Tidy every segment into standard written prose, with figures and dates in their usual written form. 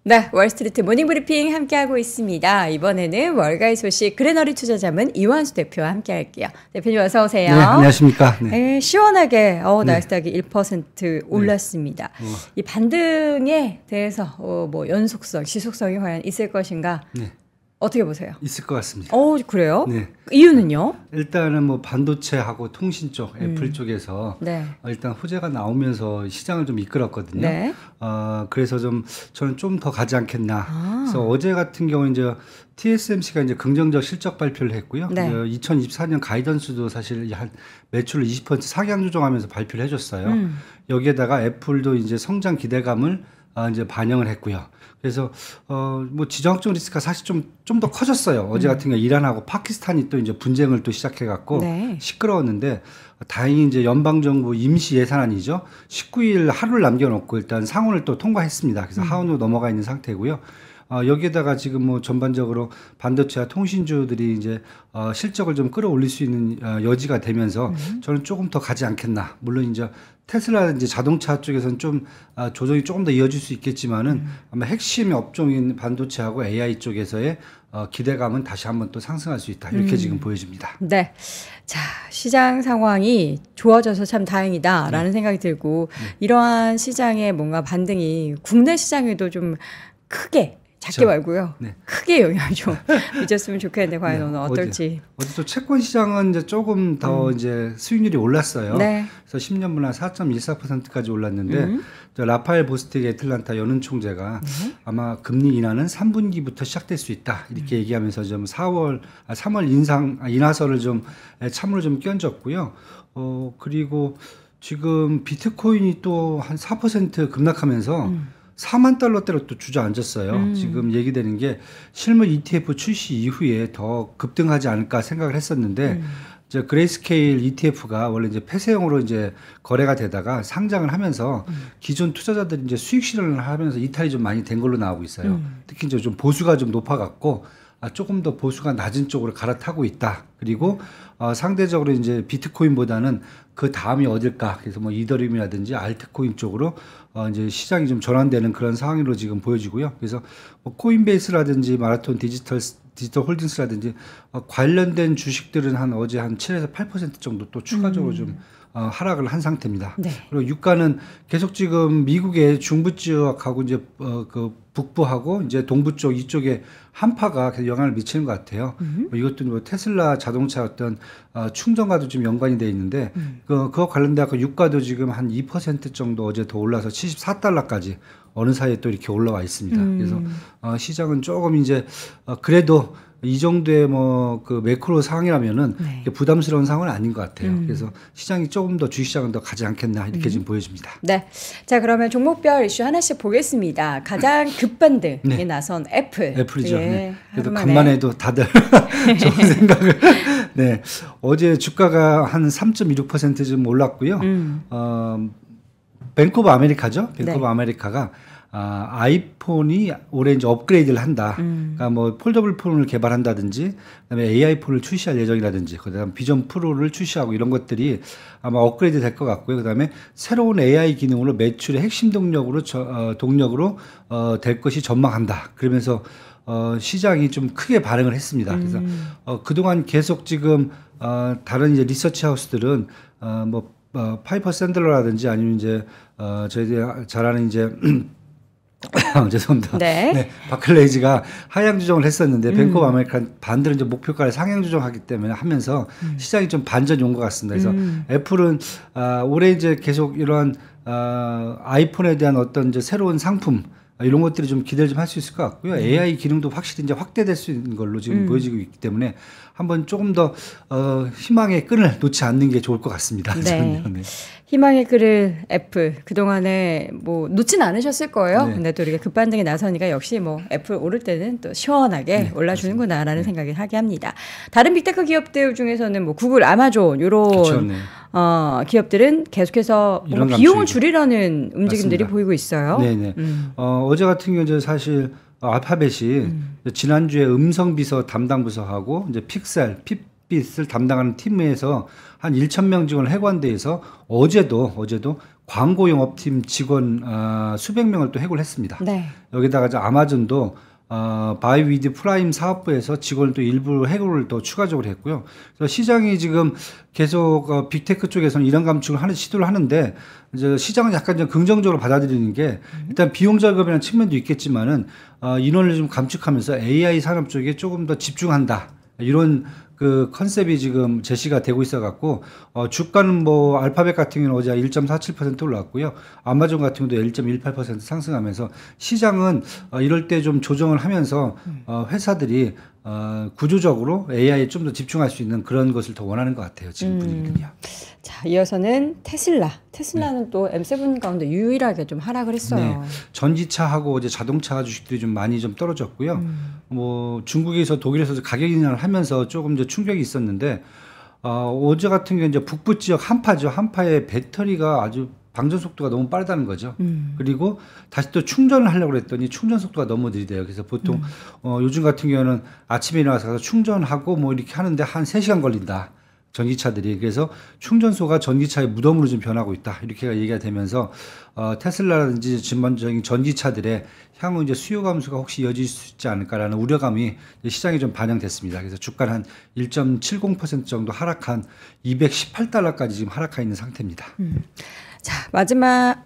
네, 월스트리트 모닝브리핑 함께하고 있습니다. 이번에는 월가의 소식 그레너리 투자자문 이완수 대표와 함께할게요. 대표님 어서 오세요. 네, 안녕하십니까. 네. 네, 시원하게 나스닥이 1% 올랐습니다. 네. 이 반등에 대해서 뭐 연속성, 지속성이 과연 있을 것인가? 네. 어떻게 보세요? 있을 것 같습니다. 그래요? 네. 이유는요? 일단은 뭐 반도체하고 통신 쪽, 애플 쪽에서 네. 일단 호재가 나오면서 시장을 좀 이끌었거든요. 네. 그래서 저는 좀 더 가지 않겠나. 그래서 어제 같은 경우 이제 TSMC가 이제 긍정적 실적 발표를 했고요. 네. 2024년 가이던스도 사실 한 매출을 20% 상향 조정하면서 발표를 해줬어요. 여기에다가 애플도 이제 성장 기대감을 이제 반영을 했고요. 그래서 뭐 지정학적 리스크가 사실 좀 더 커졌어요. 어제 같은 경우 이란하고 파키스탄이 또 이제 분쟁을 또 시작해갖고 네. 시끄러웠는데 다행히 이제 연방정부 임시 예산안이죠. 19일 하루를 남겨놓고 일단 상원을 또 통과했습니다. 그래서 하원으로 넘어가 있는 상태고요. 여기에다가 지금 뭐 전반적으로 반도체와 통신주들이 이제 실적을 좀 끌어올릴 수 있는 여지가 되면서 저는 조금 더 가지 않겠나. 물론 이제 테슬라든지 자동차 쪽에서는 좀 조정이 조금 더 이어질 수 있겠지만은 아마 핵심 업종인 반도체하고 AI 쪽에서의 기대감은 다시 한번 또 상승할 수 있다. 이렇게 지금 보여집니다. 네. 자, 시장 상황이 좋아져서 참 다행이다라는 생각이 들고 이러한 시장의 뭔가 반등이 국내 시장에도 좀 크게 작게 말고요. 네. 크게 영향을 좀 미쳤으면 좋겠는데 과연 오늘 어떨지. 어제 또 채권 시장은 이제 조금 더 이제 수익률이 올랐어요. 네. 그래서 10년물 4.14%까지 올랐는데 라파엘 보스틱 애틀란타 연은 총재가 아마 금리 인하는 3분기부터 시작될 수 있다 이렇게 얘기하면서 좀 3월 인하설을 좀 참으로 좀 끼얹었고요. 그리고 지금 비트코인이 또 한 4% 급락하면서 4만 달러대로 또 주저앉았어요. 지금 얘기되는 게 실물 ETF 출시 이후에 더 급등하지 않을까 생각을 했었는데 이제 그레이스케일 ETF가 원래 이제 폐쇄형으로 이제 거래가 되다가 상장을 하면서 기존 투자자들이 이제 수익 실현을 하면서 이탈이 좀 많이 된 걸로 나오고 있어요. 특히 이제 좀 보수가 좀 높아갖고 조금 더 보수가 낮은 쪽으로 갈아타고 있다. 그리고 상대적으로 이제 비트코인보다는 그 다음이 어딜까? 그래서 뭐 이더리움이라든지 알트코인 쪽으로 이제 시장이 좀 전환되는 그런 상황으로 지금 보여지고요. 그래서 뭐 코인베이스라든지 마라톤 디지털 홀딩스라든지 관련된 주식들은 어제 한 7에서 8% 정도 또 추가적으로 좀 하락을 한 상태입니다. 네. 그리고 유가는 계속 지금 미국의 중부 지역하고 이제 그 북부하고 이제 동부 쪽 이쪽에 한파가 계속 영향을 미치는 것 같아요. 이것도 뭐 테슬라 자동차 어떤 충전과도 좀 연관이 돼 있는데 그거 관련돼 갖고 유가도 지금 한 2% 정도 어제 더 올라서 74달러까지 어느 사이에 또 이렇게 올라와 있습니다. 그래서 시장은 조금 이제 그래도 이 정도의 뭐 그 매크로 상황이라면은 네. 부담스러운 상황은 아닌 것 같아요. 그래서 시장이 조금 더 주식시장은 더 가지 않겠나 이렇게 지금 보여집니다. 네. 자, 그러면 종목별 이슈 하나씩 보겠습니다. 가장 급반등에 네. 나선 애플이죠. 예. 네. 그래도 간만에도 다들 좋은 생각을. 네. 어제 주가가 한 3.26% 좀 올랐고요. 뱅크 오브 아메리카죠. 뱅크 오브 아메리카가 아이폰이 올해 이제 업그레이드를 한다. 그러니까 뭐 폴더블 폰을 개발한다든지, 그다음에 AI 폰을 출시할 예정이라든지, 그다음 비전 프로를 출시하고 이런 것들이 아마 업그레이드 될 것 같고요. 그다음에 새로운 AI 기능으로 매출의 핵심 동력으로 될 것이 전망한다. 그러면서 시장이 좀 크게 반응을 했습니다. 그래서 그동안 계속 지금 다른 이제 리서치 하우스들은 파이퍼 샌들러라든지 아니면 이제 저희들이 잘 아는 이제 죄송합니다. 네. 네. 바클레이즈가 하향 조정을 했었는데 뱅크 오브 아메리카 반대로 이제 목표가를 상향 조정하기 때문에 하면서 시장이 좀 반전이 온 것 같습니다. 그래서 애플은 올해 이제 계속 이러한 아이폰에 대한 어떤 이제 새로운 상품 이런 것들이 좀 기대를 좀 할 수 있을 것 같고요. AI 기능도 확실히 이제 확대될 수 있는 걸로 지금 보여지고 있기 때문에 한번 조금 더 희망의 끈을 놓지 않는 게 좋을 것 같습니다. 네. 네. 희망의 끈을 애플 그동안에 뭐 놓진 않으셨을 거예요. 네. 근데 또 이렇게 급반등에 나서니까 역시 뭐 애플 오를 때는 또 시원하게 네, 올라주는구나라는 네. 생각을 하게 합니다. 다른 빅테크 기업들 중에서는 뭐 구글, 아마존 이런 그렇죠, 네. 기업들은 계속해서 비용을 줄이려는 움직임들이 맞습니다. 보이고 있어요. 네네. 어제 같은 경우는 사실 알파벳이 지난주에 음성 비서 담당 부서하고 이제 픽셀, 핏빛을 담당하는 팀에서 한 1,000명 직원을 해관대에서 어제도 광고 영업팀 직원 수백 명을 또 해고를 했습니다. 네. 여기다가 이제 아마존도 바이위드 프라임 사업부에서 직원을 또 일부 해고를 또 추가적으로 했고요. 그래서 시장이 지금 계속 빅테크 쪽에서는 이런 감축을 시도를 하는데 이제 시장은 약간 좀 긍정적으로 받아들이는 게 일단 비용 절감이라는 측면도 있겠지만은 인원을 좀 감축하면서 AI 산업 쪽에 조금 더 집중한다. 이런 그 컨셉이 지금 제시가 되고 있어 갖고 주가는 뭐 알파벳 같은 경우는 어제 1.47% 올랐고요. 아마존 같은 경우도 1.18% 상승하면서 시장은 이럴 때 좀 조정을 하면서 회사들이 구조적으로 AI에 좀 더 집중할 수 있는 그런 것을 더 원하는 것 같아요. 지금 분위기는요. 자, 이어서는 테슬라는 네. 또 M7 가운데 유일하게 좀 하락을 했어요. 네. 전기차하고 이제 자동차 주식들이 좀 많이 좀 떨어졌고요. 뭐 중국에서 독일에서 가격 인하를 하면서 조금 더 충격이 있었는데 어제 같은 경우 이제 북부 지역 한파의 배터리가 아주 방전 속도가 너무 빠르다는 거죠. 그리고 다시 또 충전을 하려고 했더니 충전 속도가 너무 느리대요. 그래서 보통 요즘 같은 경우는 아침에 일어나서 가서 충전하고 뭐 이렇게 하는데 한 3시간 걸린다. 전기차들이. 그래서 충전소가 전기차의 무덤으로 좀 변하고 있다. 이렇게 얘기가 되면서 테슬라라든지 전반적인 전기차들의 향후 이제 수요 감소가 혹시 이어질 수 있지 않을까라는 우려감이 시장에 좀 반영됐습니다. 그래서 주가는 한 1.70% 정도 하락한 218달러까지 지금 하락해 있는 상태입니다. 자, 마지막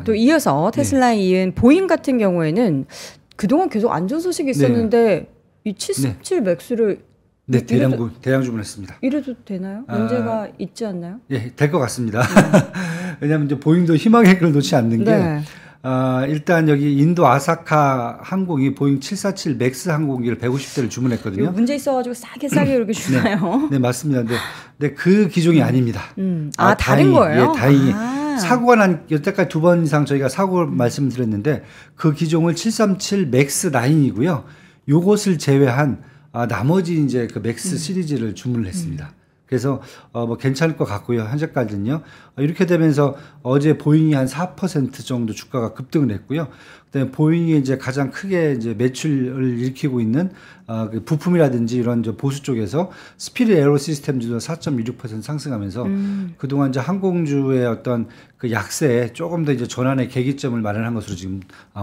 또 이어서 테슬라에 이은 보잉 같은 경우에는 그동안 계속 안 좋은 소식이 있었는데 이 77 맥스를 네, 대량 주문했습니다. 이래도 되나요? 문제가 있지 않나요? 예, 될 것 같습니다. 왜냐하면 이제 보잉도 희망의 끈을 놓지 않는 게 일단 여기 인도 아사카 항공이 보잉 747 맥스 항공기를 150대를 주문했거든요. 문제 있어가지고 싸게 이렇게 주나요? 네, 맞습니다. 근데 그 기종이 아닙니다. 다른 거예요? 예, 다행히. 사고가 난 여태까지 2번 이상 저희가 사고를 말씀드렸는데 그 기종을 737 맥스 9이고요. 요것을 제외한 나머지 이제 그 맥스 시리즈를 주문을 했습니다. 그래서 뭐 괜찮을 것 같고요. 현재까지는요. 이렇게 되면서 어제 보잉이 한 4% 정도 주가가 급등을 했고요. 그다음에 보잉이 이제 가장 크게 이제 매출을 일으키고 있는 그 부품이라든지 이런 이제 보수 쪽에서 스피릿 에어로 시스템즈도 4.26% 상승하면서 그동안 이제 항공주의 어떤 그 약세에 조금 더 이제 전환의 계기점을 마련한 것으로 지금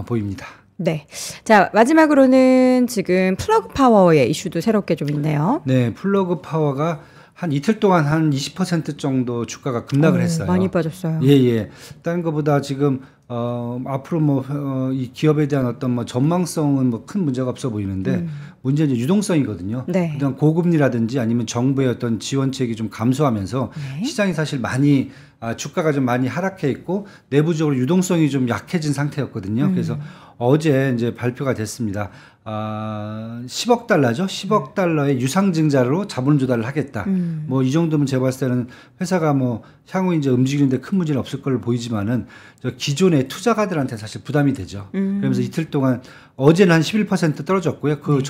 보입니다. 네. 자, 마지막으로는 지금 플러그 파워의 이슈도 새롭게 좀 있네요. 네, 플러그 파워가 한 이틀 동안 한 20% 정도 주가가 급락을 했어요. 많이 빠졌어요. 예. 다른 것보다 지금 앞으로 뭐 이 기업에 대한 어떤 뭐 전망성은 뭐 큰 문제가 없어 보이는데 문제는 이제 유동성이거든요. 네. 그다음 고금리라든지 아니면 정부의 어떤 지원책이 좀 감소하면서 시장이 사실 많이 주가가 좀 많이 하락해 있고 내부적으로 유동성이 좀 약해진 상태였거든요. 그래서 어제 이제 발표가 됐습니다. 10억 달러죠. 10억 달러의 유상증자로 자본 조달을 하겠다. 뭐 이 정도면 제가 봤을 때는 회사가 뭐 향후 이제 움직이는데 큰 문제는 없을 걸로 보이지만은 저 기존의 투자가들한테 사실 부담이 되죠. 그러면서 이틀 동안 어제는 한 11% 떨어졌고요. 그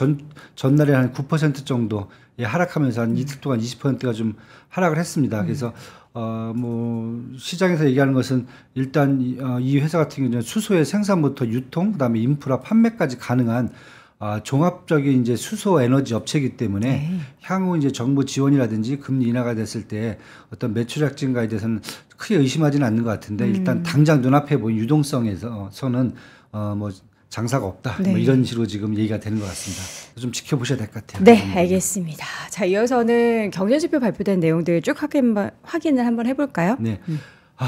전날에 한 9% 정도 하락하면서 한 이틀 동안 20%가 좀 하락을 했습니다. 그래서 뭐 시장에서 얘기하는 것은 일단 이 회사 같은 경우는 수소의 생산부터 유통, 그다음에 인프라, 판매까지 가능한 종합적인 이제 수소 에너지 업체이기 때문에 향후 이제 정부 지원이라든지 금리 인하가 됐을 때 어떤 매출액 증가에 대해서는 크게 의심하지는 않는 것 같은데 일단 당장 눈앞에 보인 유동성에서는 뭐 장사가 없다. 뭐 이런 식으로 지금 얘기가 되는 것 같습니다. 좀 지켜보셔야 될 것 같아요. 네, 알겠습니다. 자, 이어서는 경제지표 발표된 내용들 쭉 확인을 한번 해볼까요? 네.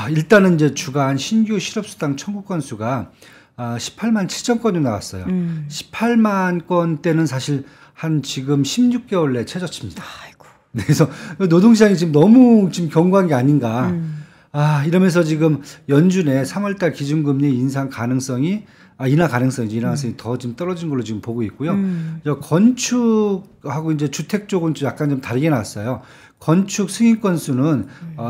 일단은 이제 주간 신규 실업수당 청구 건수가 18만 7천 건이 나왔어요. 18만 건대는 사실 한 지금 16개월 내 최저치입니다. 아이고. 그래서 노동시장이 지금 너무 지금 견고한 게 아닌가. 이러면서 지금 연준의 3월달 기준금리 인하 가능성이 더 좀 떨어진 걸로 지금 보고 있고요. 건축하고 이제 주택 쪽은 좀 약간 좀 다르게 나왔어요. 건축 승인 건수는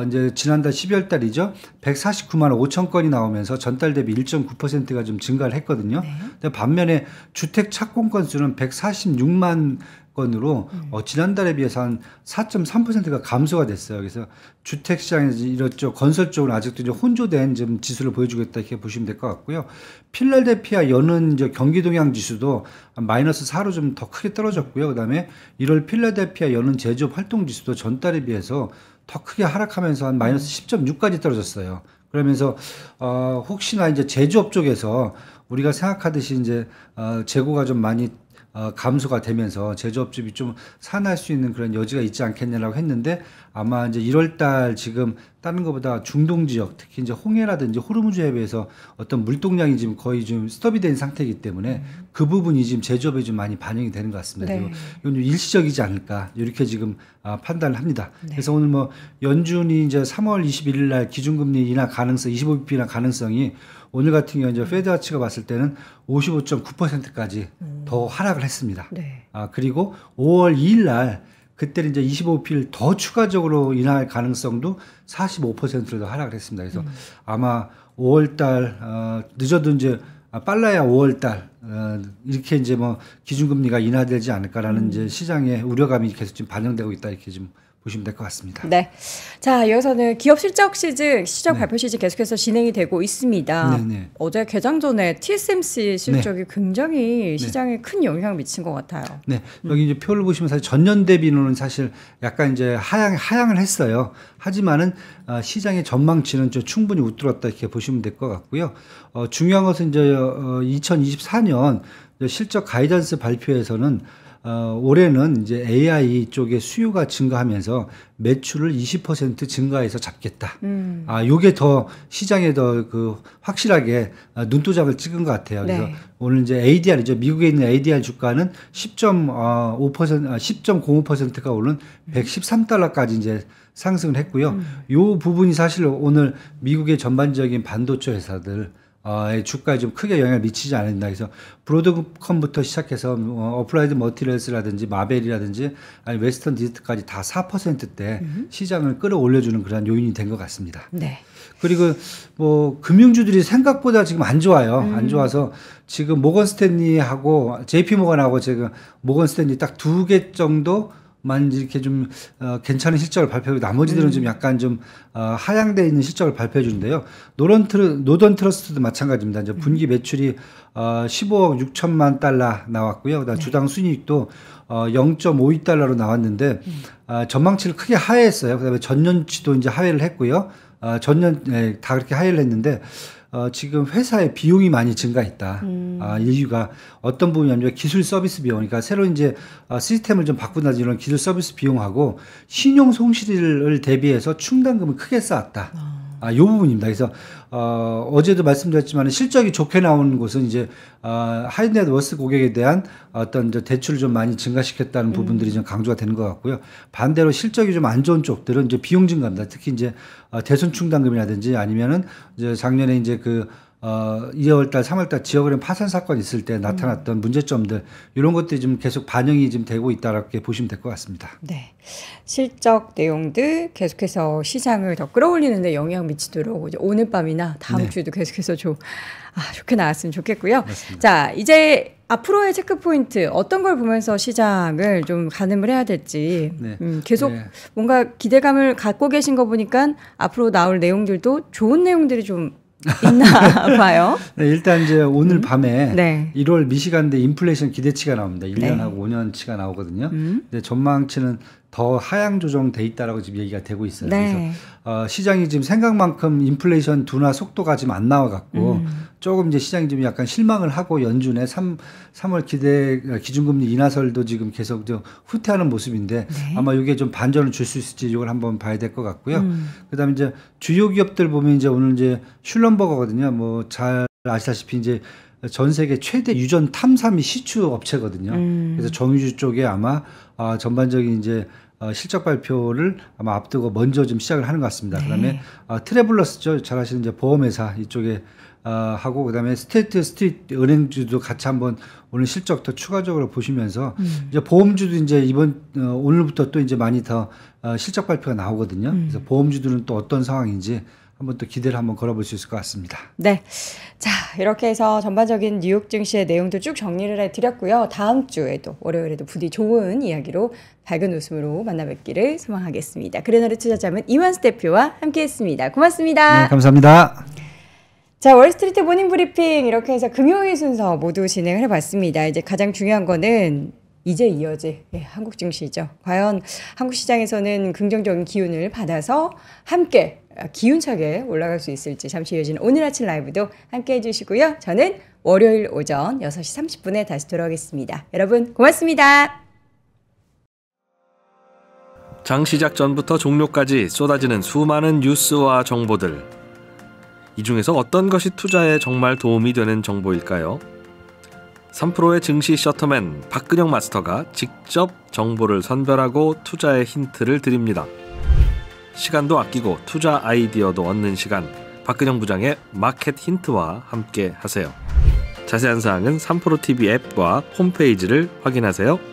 이제 지난달 12월 달이죠. 149만 5천 건이 나오면서 전달 대비 1.9%가 좀 증가를 했거든요. 근데 반면에 주택 착공 건수는 146만 건으로 지난달에 비해서 한 4.3%가 감소가 됐어요. 그래서 주택 시장에서 이렇죠. 건설 쪽은 아직도 이제 혼조된 좀 지수를 보여주겠다 이렇게 보시면 될 것 같고요. 필라델피아 여는 이제 경기 동향 지수도 마이너스 4로 좀 더 크게 떨어졌고요. 그다음에 1월 필라델피아 여는 제조업 활동 지수도 전달에 비해서 더 크게 하락하면서 한 마이너스 10.6까지 떨어졌어요. 그러면서 혹시나 이제 제조업 쪽에서 우리가 생각하듯이 이제 재고가 좀 많이 감소가 되면서 제조업집이 좀 살아날 수 있는 그런 여지가 있지 않겠냐라고 했는데 아마 이제 1월 달 지금 다른 것보다 중동 지역 특히 이제 홍해라든지 호르무즈 해변에서 어떤 물동량이 지금 거의 좀 스톱이 된 상태이기 때문에 그 부분이 지금 제조업에 좀 많이 반영이 되는 것 같습니다. 네. 이건 좀 일시적이지 않을까 이렇게 지금 판단을 합니다. 네. 그래서 오늘 뭐 연준이 이제 3월 21일 날 기준금리 인하 가능성 25bp 인하 가능성이 오늘 같은 경우 이제 페드 와치가 봤을 때는 55.9%까지 더 하락을 했습니다. 네. 그리고 5월 2일 날 그때는 이제 25bp를 더 추가적으로 인하할 가능성도 45%로 더 하락을 했습니다. 그래서 아마 5월 달 늦어도 이제 빨라야 5월 달 이렇게 이제 뭐 기준금리가 인하되지 않을까라는 이제 시장의 우려감이 계속 지금 반영되고 있다 이렇게 좀 보시면 될 것 같습니다. 네. 자, 이어서는 기업 실적 발표 시즌 계속해서 진행이 되고 있습니다. 네네. 어제 개장 전에 TSMC 실적이 굉장히 시장에 큰 영향을 미친 것 같아요. 네. 여기 이제 표를 보시면 사실 전년 대비로는 사실 약간 이제 하향을 했어요. 하지만은 시장의 전망치는 좀 충분히 웃돌았다 이렇게 보시면 될 것 같고요. 중요한 것은 이제 2024년 실적 가이던스 발표에서는 올해는 이제 AI 쪽의 수요가 증가하면서 매출을 20% 증가해서 잡겠다. 요게 더 시장에 더 확실하게 눈도장을 찍은 것 같아요. 그래서 네. 오늘 이제 ADR이죠. 미국에 있는 ADR 주가는 10.05%가 오른 113달러까지 이제 상승을 했고요. 요 부분이 사실 오늘 미국의 전반적인 반도체 회사들 주가에 좀 크게 영향을 미치지 않는다. 그래서 브로드컴부터 시작해서 어플라이드 머티리얼스라든지 마벨이라든지 아니 웨스턴 디지털까지 다 4%대 시장을 끌어올려주는 그런 요인이 된 것 같습니다. 네. 그리고 뭐 금융주들이 생각보다 지금 안 좋아요. 안 좋아서 지금 모건 스탠리하고 JP 모건하고 지금 모건 스탠리 딱 2개 정도 만 이렇게 좀 괜찮은 실적을 발표하고 나머지들은 좀 약간 좀 하향되어 있는 실적을 발표해 주는데요. 노던 트러스트도 마찬가지입니다. 이제 분기 매출이 15억 6천만 달러 나왔고요. 그다음 주당 순이익도 0.52달러로 나왔는데 전망치를 크게 하회했어요. 그다음에 전년치도 이제 하회를 했고요. 전년 다 그렇게 하회를 했는데 지금 회사의 비용이 많이 증가했다. 이유가 어떤 부분이냐면 기술 서비스 비용, 그러니까 새로 이제 시스템을 좀 바꾼다든지 이런 기술 서비스 비용하고 신용 손실을 대비해서 충당금을 크게 쌓았다. 요 부분입니다. 그래서 어제도 말씀드렸지만 실적이 좋게 나오는 곳은 이제 하이넷워스 고객에 대한 어떤 이제 대출을 좀 많이 증가시켰다는 부분들이 좀 강조가 되는 것 같고요. 반대로 실적이 좀 안 좋은 쪽들은 이제 비용 증가입니다. 특히 이제 대손 충당금이라든지 아니면은 이제 작년에 이제 2월달, 3월달 지역은행 파산 사건 있을 때 나타났던 문제점들 이런 것들이 좀 계속 반영이 좀 되고 있다라고 보시면 될 것 같습니다. 네, 실적 내용들 계속해서 시장을 더 끌어올리는 데 영향 미치도록 이제 오늘 밤이나 다음 주에도 계속해서 좋게 나왔으면 좋겠고요. 맞습니다. 자, 이제 앞으로의 체크 포인트 어떤 걸 보면서 시장을 좀 가늠을 해야 될지 계속 뭔가 기대감을 갖고 계신 거 보니까 앞으로 나올 내용들도 좋은 내용들이 좀 있나 봐요. 네, 일단 이제 오늘 밤에 1월 미시간대 인플레이션 기대치가 나옵니다. 1년하고 5년치가 나오거든요. 근데 전망치는 더 하향 조정돼 있다라고 지금 얘기가 되고 있어요. 그래서 시장이 지금 생각만큼 인플레이션 둔화 속도가 지금 안 나와갖고 조금 이제 시장이 좀 약간 실망을 하고 연준의 3월 기준금리 인하설도 지금 계속 좀 후퇴하는 모습인데 아마 이게 좀 반전을 줄 수 있을지 이걸 한번 봐야 될 것 같고요. 그다음에 이제 주요 기업들 보면 이제 오늘 이제 슐럼버거거든요. 뭐 잘 아시다시피 이제 전 세계 최대 유전 탐사 및 시추 업체거든요. 그래서 정유주 쪽에 아마 전반적인 이제 실적 발표를 아마 앞두고 먼저 좀 시작을 하는 것 같습니다. 그다음에 트래블러스죠. 잘 아시는 이제 보험회사 이쪽에 하고 그다음에 스테이트 스트리트 은행주도 같이 한번 오늘 실적 더 추가적으로 보시면서 이제 보험주도 이제 오늘부터 또 이제 많이 더 실적 발표가 나오거든요. 그래서 보험주들은 또 어떤 상황인지 한번 또 기대를 한번 걸어볼 수 있을 것 같습니다. 네. 자, 이렇게 해서 전반적인 뉴욕 증시의 내용도 쭉 정리를 해드렸고요. 다음 주에도 월요일에도 부디 좋은 이야기로 밝은 웃음으로 만나뵙기를 소망하겠습니다. 그레너리 투자자문 이완수 대표와 함께했습니다. 고맙습니다. 네, 감사합니다. 자, 월스트리트 모닝 브리핑 이렇게 해서 금요일 순서 모두 진행을 해봤습니다. 이제 가장 중요한 거는 이제 이어질 한국 증시죠. 과연 한국 시장에서는 긍정적인 기운을 받아서 함께 기운차게 올라갈 수 있을지 잠시 이어지는 오늘 아침 라이브도 함께 해주시고요. 저는 월요일 오전 6시 30분에 다시 돌아오겠습니다. 여러분 고맙습니다. 장 시작 전부터 종료까지 쏟아지는 수많은 뉴스와 정보들. 이 중에서 어떤 것이 투자에 정말 도움이 되는 정보일까요? 3프로의 증시 셔터맨 박근영 마스터가 직접 정보를 선별하고 투자의 힌트를 드립니다. 시간도 아끼고 투자 아이디어도 얻는 시간, 박근영 부장의 마켓 힌트와 함께 하세요. 자세한 사항은 3프로 TV 앱과 홈페이지를 확인하세요.